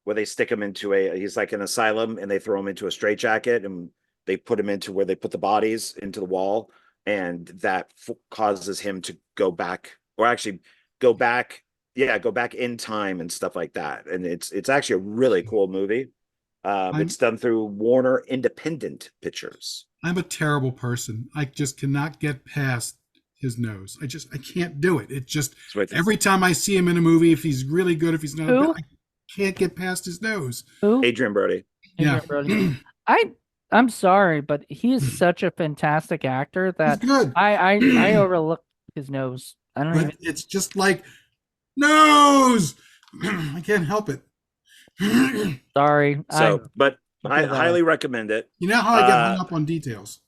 where they stick him into he's like an asylum and they throw him into a straitjacket and they put him into where they put the bodies into the wall, and that causes him to go back, or actually go back, yeah, go back in time and stuff like that. And it's actually a really cool movie. I'm It's done through Warner Independent Pictures. I'm a terrible person. I just cannot get past his nose. I can't do it. It just It's right there. every time I see him in a movie, if he's really good, if he's not, Who? I can't get past his nose. Who? Adrian Brody. Yeah, Adrian Brody. I I'm sorry, but he is such a fantastic actor he's that good, I overlook his nose. I don't even. but it's just like nose. I can't help it. You Sorry. So, but I I feel that way. highly recommend it. know how I get hung up on details.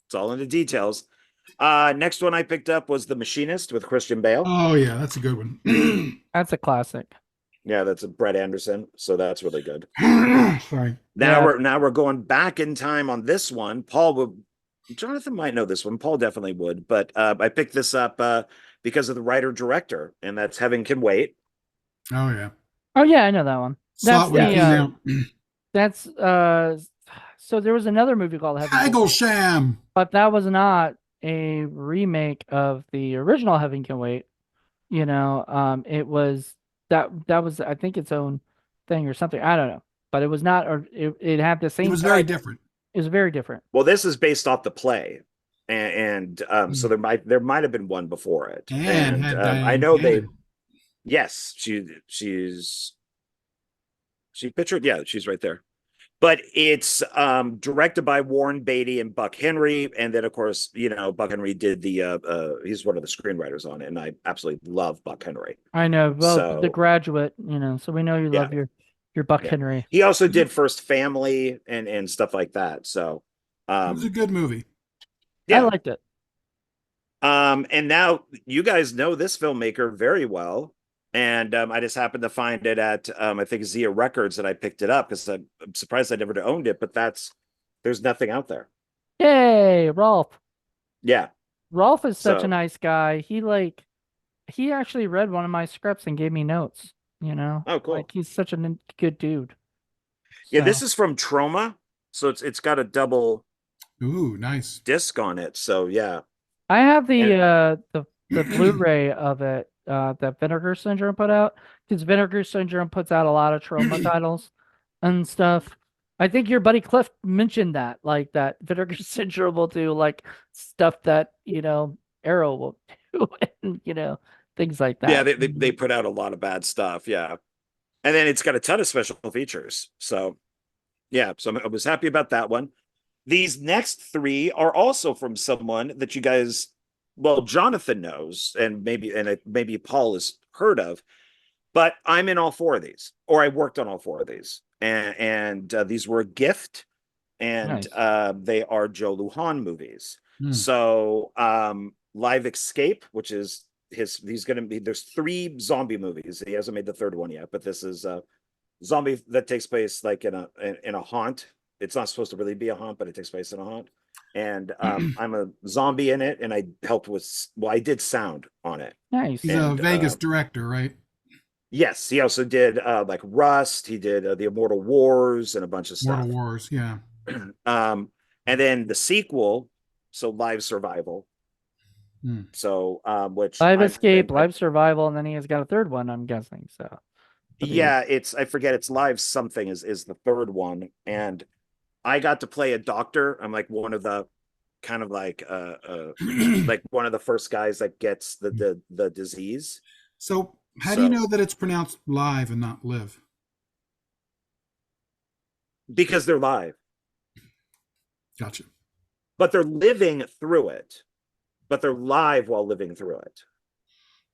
It's all in the details. Next one I picked up was The Machinist with Christian Bale. Oh yeah, that's a good one. That's a classic. Yeah, that's a Brett Anderson, so that's really good. Sorry. Now Yeah. we're going back in time on this one. Jonathan might know this one. Paul definitely would, but I picked this up because of the writer director, and that's Heaven Can Wait. Oh yeah. Oh yeah, I know that one. Saw That's it when it the came out. that's so there was another movie called Heaven Can Wait, Hagglesham. but that was not a remake of the original Heaven Can Wait. It was that was I think its own thing or something. I don't know. But it was not or it had the It same was very title. different. It was very different. Well, this is based off the play, and so there might have been one before it, And and had I Diane know Cannon. yes, she pictured, yeah, she's right there. But it's directed by Warren Beatty and Buck Henry, and then of course, Buck Henry did he's one of the screenwriters on it, and I absolutely love Buck Henry. I know. Well, The So Graduate, so we know you yeah, love your Buck yeah. Henry. He also did First Family and stuff like that. So It was a good movie. I yeah. liked it. And now you guys know this filmmaker very well. And I just happened to find it at I think Zia Records, and I picked it up because I'm surprised I never owned it, but there's nothing out there. Yay, Rolf. Yeah. Rolf is such a So nice guy. He actually read one of my scripts and gave me notes, oh cool. Like he's such a good dude. Yeah, this So is from Troma. So it's got a double Ooh, nice. disc on it. So yeah. I have And the Blu-ray of it that Vinegar Syndrome put out, because Vinegar Syndrome puts out a lot of trauma titles and stuff. I think your buddy Cliff mentioned that, like that Vinegar Syndrome will do like stuff that Arrow will do, and things like yeah, that. they put out a lot of bad stuff. Yeah. And then it's got a ton of special features. So yeah, so I was happy about that one. These next three are also from someone that you guys, well, Jonathan knows, and maybe Paul has heard of, but I'm in all four of these, or I worked on all four of these, and these were a gift, and Nice. they are Joe Lujan movies. Hmm. So Live Escape, which is he's going to be, there's three zombie movies. He hasn't made the third one yet, but this is zombie that takes place like in a haunt. It's not supposed to really be a haunt, but it takes place in a haunt. And I'm a zombie in it, and I helped with, well, I did sound on it. Nice. He's a And Vegas director, right? yes, he also did like Rust. He did the Immortal Wars and a bunch of Mortal stuff. Wars, yeah. And then the sequel, so Live Survival. Hmm. So which Live Escape, Live Survival, and then he has got a third one, I'm guessing. So yeah, it's, I forget, it's Live something is the third one, and I got to play a doctor. I'm like one of the kind of like one of the first guys that gets the disease. So, how do you know that it's pronounced live and not live? Because they're live, Gotcha. but they're living through it. But they're live while living through it.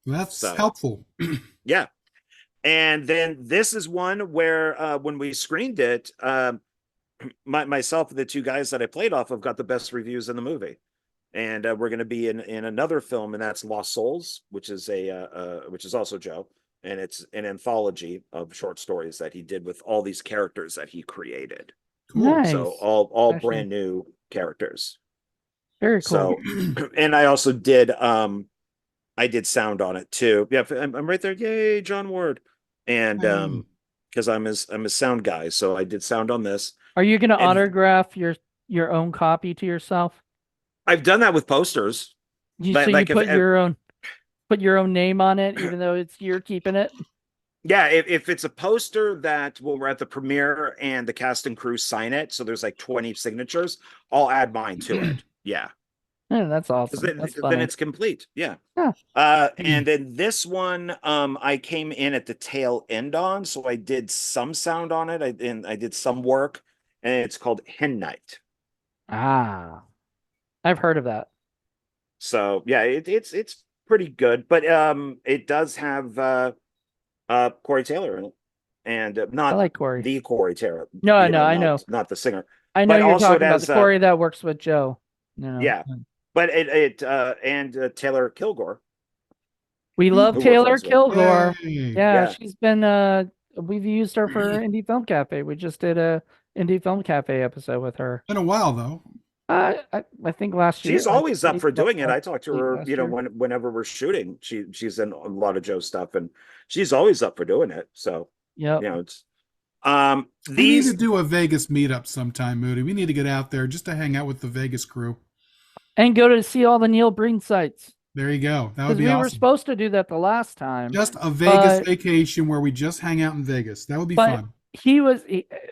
That's So, helpful. yeah. And then this is one where when we screened it, myself and the two guys that I played off of got the best reviews in the movie. And we're going to be in another film, and that's Lost Souls, which is which is also Joe, and it's an anthology of short stories that he did with all these characters that he created. Cool. nice. So all Actually, brand new characters. very So, cool. and I also did I did sound on it too. Yeah, I'm right there. Yay, John Ward. And because I'm a sound guy, so I did sound on this. Are you gonna And autograph your own copy to yourself? I've done that with posters. So you Like if put your own name on it, even though you're keeping it? yeah, if it's a poster that, well, we're at the premiere and the cast and crew sign it, so there's like 20 signatures, I'll add mine to it. Yeah. Yeah, that's Because awesome. That's then funny. it's complete. Yeah. Yeah. And then this one, I came in at the tail end on, so I did some sound on it. I did some work, and it's called Hen Night. Ah, I've heard of that. So yeah, it's pretty good, but it does have Corey Taylor in it, and I not like Corey. the Corey Taylor, No, I know, I know. not the singer, I know but you're also it talking about has the Corey that works with Joe. yeah, but it and Taylor Kilgore, We love who we're Taylor friends with. Kilgore. Yay. Yeah, Yeah. she's been we've used her for Indie Film Cafe. We just did a Indie Film Cafe episode with her. Been a while though. I think last year. She's always up for doing it. I talk to late her, last you know, year. whenever we're shooting. She's in a lot of Joe's stuff, and she's always up for doing it. So, Yep. you know, it's We need to these do a Vegas meetup sometime, Moody. We need to get out there just to hang out with the Vegas crew. And go to see all the Neil Breen sites. There you go. That would Because be we were awesome. supposed to do that the last time. Just a Vegas but- vacation where we just hang out in Vegas. That would be But fun.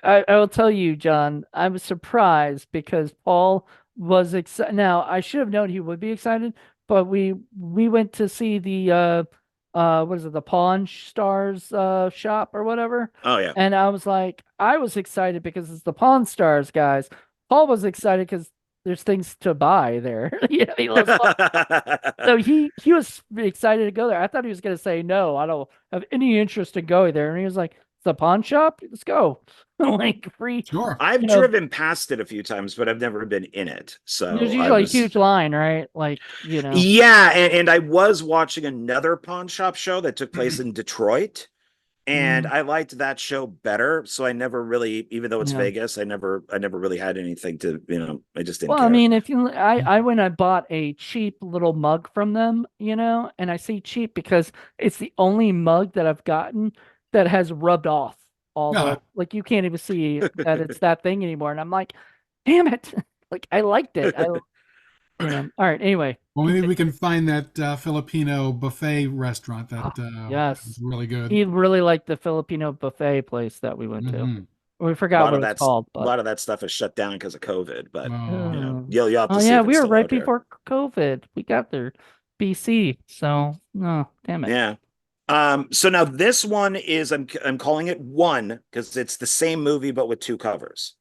I will tell you, John, I was surprised because Paul was excited. Now, I should have known he would be excited, but we went to see the what is it, the Pawn Stars shop or whatever. oh yeah. And I was like, I was excited because it's the Pawn Stars guys. Paul was excited because there's things to buy there. Yeah, he loves so he was excited to go there. I thought he was going to say no, I don't have any interest in going there. And he was like, "It's a pawn shop. Let's go." Like free. Sure. I've you know- driven past it a few times, but I've never been in it. So There's I usually was- a huge line, right? Like Yeah, and I was watching another pawn shop show that took place in Detroit, and I liked that show better. So I never really, even though it's Yeah. Vegas, I never really had anything to, you know, I just didn't Well, care. I mean, I went, I bought a cheap little mug from them, and I say cheap because it's the only mug that I've gotten that has rubbed off all the, like you can't even see that it's that thing anymore. And I'm like, damn it. Like I liked it. All right. Anyway. Well, maybe we can find that Filipino buffet restaurant that yes, is really good. He really liked the Filipino buffet place that we went to. We forgot what it's called. But... A lot of that stuff is shut down because of COVID. But you know, you'll have to oh see. yeah, if it's we were still right out here. before COVID. We got there, BC. So no, damn it. Yeah. So now this one is I'm calling it one because it's the same movie but with two covers.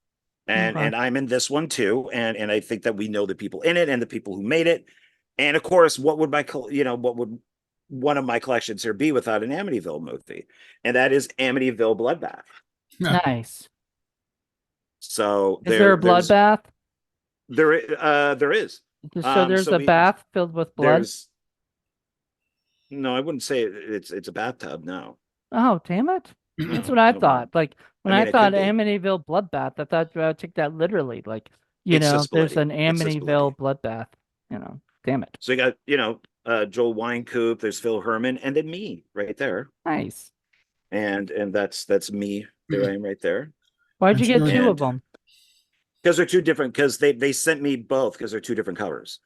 Okay. And I'm in this one too, and I think that we know the people in it and the people who made it. And of course, what would what would one of my collections here be without an Amityville movie? And that is Amityville Bloodbath. Nice. So Is there a there's bloodbath? there is. So there's So a we bath filled with blood? there's no, I wouldn't say it's a bathtub. No, Oh, damn it. That's no, what I no, no. thought. Like I when I mean, it thought could be. Amityville bloodbath, I thought I would take that literally. Like, It's just there's bloody. an It's just Amityville bloody. bloodbath. Damn it. So you got, Joel Wynkoop, there's Phil Herman, and then me right there. Nice. And that's me. There I am right there. Why'd I'm you get sure. two of And them? because they're two different, because they sent me both because they're two different covers.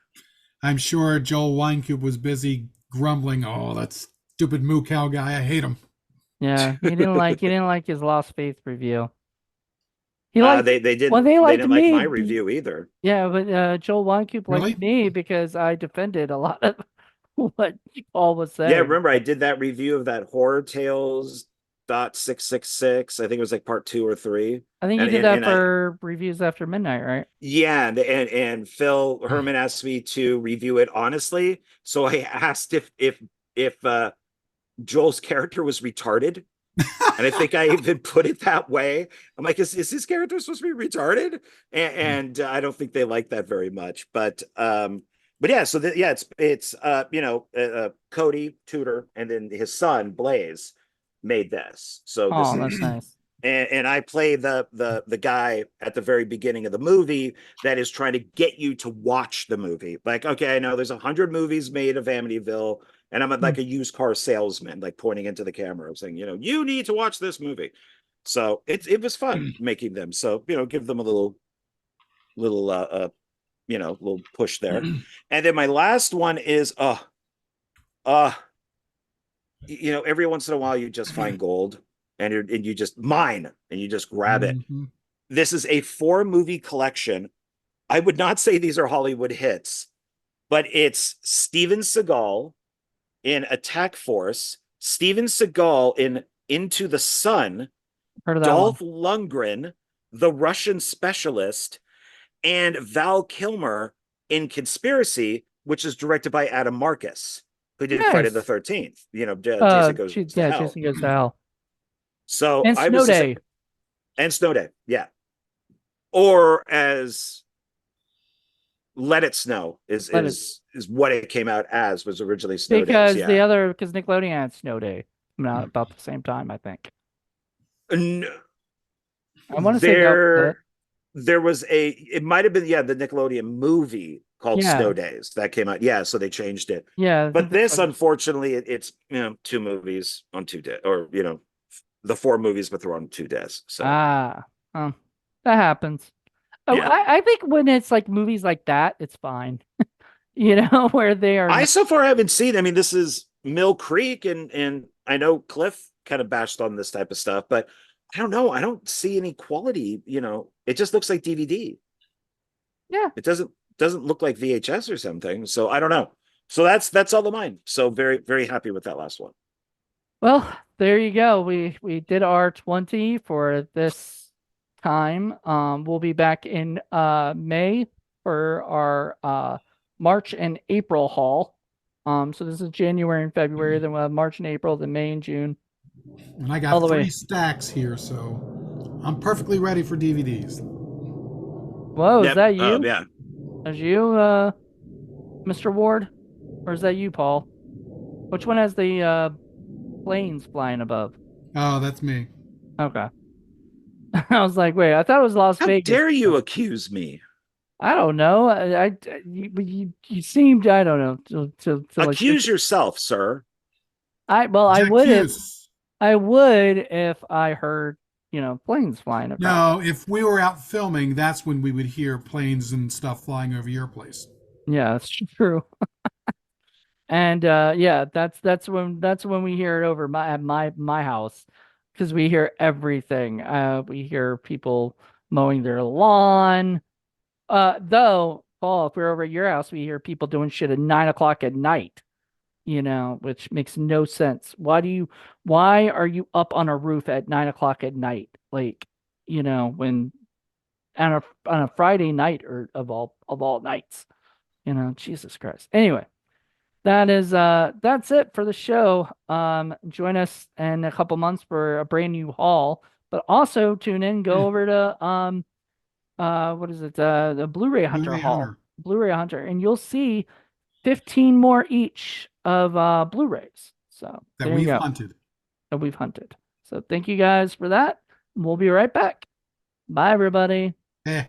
I'm sure Joel Wynkoop was busy grumbling. Oh, that stupid moo cow guy. I hate him. Yeah, he didn't like his Lost Faith review. He liked They well, didn't they they liked didn't like me. my review either. Yeah, but Joel Wynkoop liked Really? me because I defended a lot of what Paul was Yeah, saying. remember I did that review of that Horror Tales .666. I think it was like part 2 or 3. I think you And did and, that and I for Reviews After Midnight, right? yeah, and Phil Herman asked me to review it honestly. So I asked if Joel's character was retarded. And I think I even put it that way. I'm like, is his character supposed to be retarded? And I don't think they like that very much. But yeah, so yeah, it's Cody Tudor and then his son Blaze made this. So this Oh, that's is nice. and I play the guy at the very beginning of the movie that is trying to get you to watch the movie. Like, okay, I know there's 100 movies made of Amityville, and I'm like a used car salesman, like pointing into the camera, saying, you need to watch this movie. So it was fun making them. So give them a little little push there. And then my last one is uh every once in a while you just find gold and you just mine and you just grab it. Mhm. This is a 4 movie collection. I would not say these are Hollywood hits, but it's Steven Seagal in Attack Force, Steven Seagal in Into the Sun, Heard of that one? Dolph Lundgren, The Russian Specialist, and Val Kilmer in Conspiracy, which is directed by Adam Marcus, who did Friday the Nice. 13th. Jason Goes to Yeah, Hell. Jason Goes to Hell. So And I Snow was just Day. and Snow Day, yeah. Or as Let It Snow is Let it is is what it came out as, was originally Snow Days. because Yeah. because Nickelodeon had Snow Day coming out about the same time, I think. No, I want to say that was it. there was it might have been, yeah, the Nickelodeon movie called Yeah, Snow Days that came out. Yeah, so they changed it. yeah, I think But that's this, what. unfortunately, it's 2 movies on 2 days, or the 4 movies, but they're on 2 days. So Ah, that happens. Oh, yeah, I think when it's like movies like that, it's fine. Where they are I not. so far haven't seen. I mean, this is Mill Creek, and I know Cliff kind of bashed on this type of stuff, but I don't know. I don't see any quality. It just looks like DVD. Yeah. It doesn't look like VHS or something. So I don't know. So that's all of mine. So very very happy with that last one. Well, there you go. We did our 20 for this time. We'll be back in May for our March and April haul. So this is January and February, then we'll have March and April, then May and June, And I all got the 3 way. stacks here, so I'm perfectly ready for DVDs. Whoa, is Yep. that you? Yeah. Is you Mr. Ward? Or is that you, Paul? Which one has the planes flying above? Oh, that's me. Okay. I was like, wait, I thought it was Las How Vegas. dare you accuse me? I don't know. You seemed, I don't know, to like Accuse yourself, sir. well, J'accuse. I would if I heard, planes flying across. No, if we were out filming, that's when we would hear planes and stuff flying over your place. Yeah, that's true. And yeah, that's when we hear it over at my house because we hear everything. We hear people mowing their lawn. Though, Paul, if we're over at your house, we hear people doing shit at 9 o'clock at night. which makes no sense. Why are you up on a roof at 9 o'clock at night? Like, when on a Friday night or of all nights, Jesus Christ. Anyway, that's it for the show. Join us in a couple months for a brand new haul, but also tune in, go over to what is it? The Blu-ray Blu Hunter Ray haul. Hunter Blu-ray Hunter, and you'll see 15 more each of Blu-rays. So that there you we've go. hunted. That we've hunted. So thank you guys for that. We'll be right back. Bye, everybody. Eh.